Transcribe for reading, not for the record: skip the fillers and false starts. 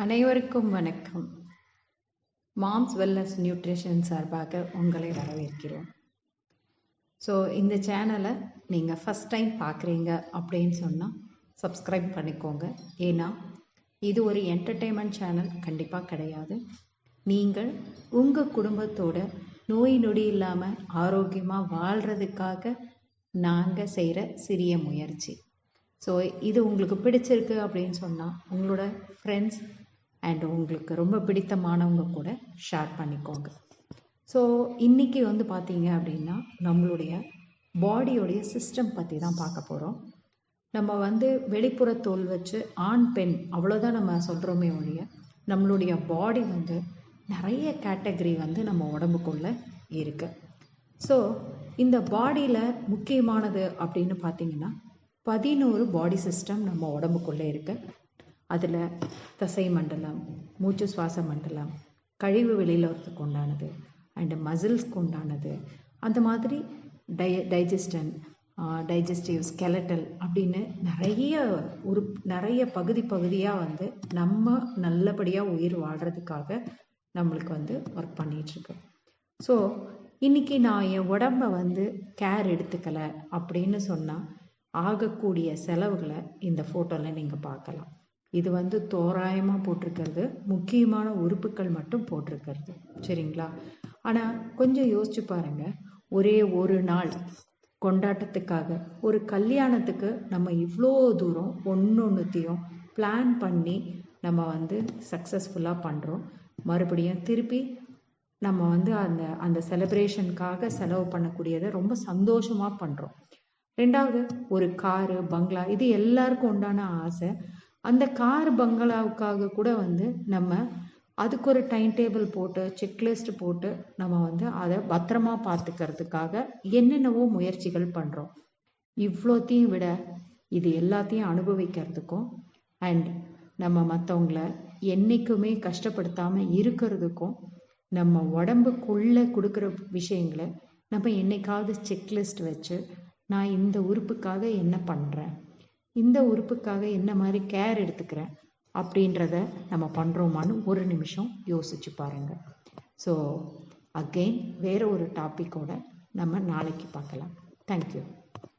அனைவருக்கும் வணக்கம். Moms wellness nutrition சார்பாக உங்களை வரவேற்கிறோம். ஸோ இந்த சேனலை நீங்கள் ஃபஸ்ட் டைம் பார்க்குறீங்க அப்படின்னு சொன்னால் சப்ஸ்கிரைப் பண்ணிக்கோங்க. ஏன்னா இது ஒரு என்டர்டெயின்மெண்ட் சேனல் கண்டிப்பாக கிடையாது. நீங்கள் உங்கள் குடும்பத்தோட நோய் நொடி இல்லாமல் ஆரோக்கியமாக வாழ்கிறதுக்காக நாங்கள் செய்கிற சிறிய முயற்சி. ஸோ இது உங்களுக்கு பிடிச்சிருக்கு அப்படின்னு சொன்னால் உங்களோட ஃப்ரெண்ட்ஸ் அண்ட் உங்களுக்கு ரொம்ப பிடித்தமானவங்க கூட ஷேர் பண்ணிக்கோங்க. ஸோ இன்றைக்கி பார்த்தீங்க அப்படின்னா நம்மளுடைய பாடியோடைய சிஸ்டம் பற்றி தான் பார்க்க போகிறோம். நம்ம வெளிப்புற தோல் வச்சு ஆண் பெண் அவ்வளோதான் நம்ம சொல்கிறோமே ஒழிய நம்மளுடைய பாடி நிறைய கேட்டகரி நம்ம உடம்புக்குள்ளே இருக்குது. ஸோ இந்த பாடியில் முக்கியமானது அப்படின்னு பார்த்தீங்கன்னா 11 பாடி சிஸ்டம் நம்ம உடம்புக்குள்ளே இருக்குது. அதில் தசை மண்டலம், மூச்சு சுவாச மண்டலம், கழிவு வெளியிலத்துக்கு உண்டானது அண்டு மசில்ஸ்க்கு உண்டானது, அந்த மாதிரி டைஜஸ்டிவ், ஸ்கெலட்டல் அப்படின்னு நிறைய பகுதியாக நம்ம நல்லபடியாக உயிர் வாழ்கிறதுக்காக நம்மளுக்கு ஒர்க் பண்ணிகிட்ருக்கு. ஸோ இன்றைக்கி நான் என் உடம்பை கேர் எடுத்துக்கலை அப்படின்னு சொன்னால் ஆகக்கூடிய செலவுகளை இந்த ஃபோட்டோவில் நீங்கள் பார்க்கலாம். இது தோராயமாக போட்டிருக்கிறது, முக்கியமான உறுப்புகள் மட்டும் போட்டிருக்கிறது, சரிங்களா? ஆனால் கொஞ்சம் யோசிச்சு பாருங்கள், ஒரே ஒரு நாள் கொண்டாட்டத்துக்காக ஒரு கல்யாணத்துக்கு நம்ம இவ்வளோ தூரம் ஒன்றுத்தையும் பிளான் பண்ணி நம்ம சக்ஸஸ்ஃபுல்லாக பண்ணுறோம். மறுபடியும் திருப்பி நம்ம அந்த செலிப்ரேஷனுக்காக செலவு பண்ணக்கூடியதை ரொம்ப சந்தோஷமாக பண்ணுறோம். ரெண்டாவது, ஒரு காரு, பங்களா, இது எல்லாருக்கும் உண்டான ஆசை. அந்த கார் பங்களாவுக்காக கூட நம்ம அதுக்கு ஒரு டைம் டேபிள் போட்டு செக்லிஸ்ட் போட்டு நம்ம அதை பத்திரமா பார்த்துக்கிறதுக்காக என்னென்னவோ முயற்சிகள் பண்ணுறோம். இவ்வளோத்தையும் விட இது எல்லாத்தையும் அனுபவிக்கிறதுக்கும் அண்ட் நம்ம மற்றவங்கள என்றைக்குமே கஷ்டப்படுத்தாமல் இருக்கிறதுக்கும் நம்ம உடம்புக்குள்ளே கொடுக்குற விஷயங்களை நம்ம என்னைக்காவது செக்லிஸ்ட் வச்சு நான் இந்த உறுப்புக்காக என்ன பண்ணுறேன், இந்த உறுப்புக்காக என்ன மாதிரி கேர் எடுத்துக்கிறேன் அப்படின்றத நம்ம பண்ணுறோமான்னு ஒரு நிமிஷம் யோசிச்சு பாருங்கள். ஸோ அகெயின் வேறு ஒரு டாப்பிக்கோட நம்ம நாளைக்கு பார்க்கலாம். தேங்க்யூ.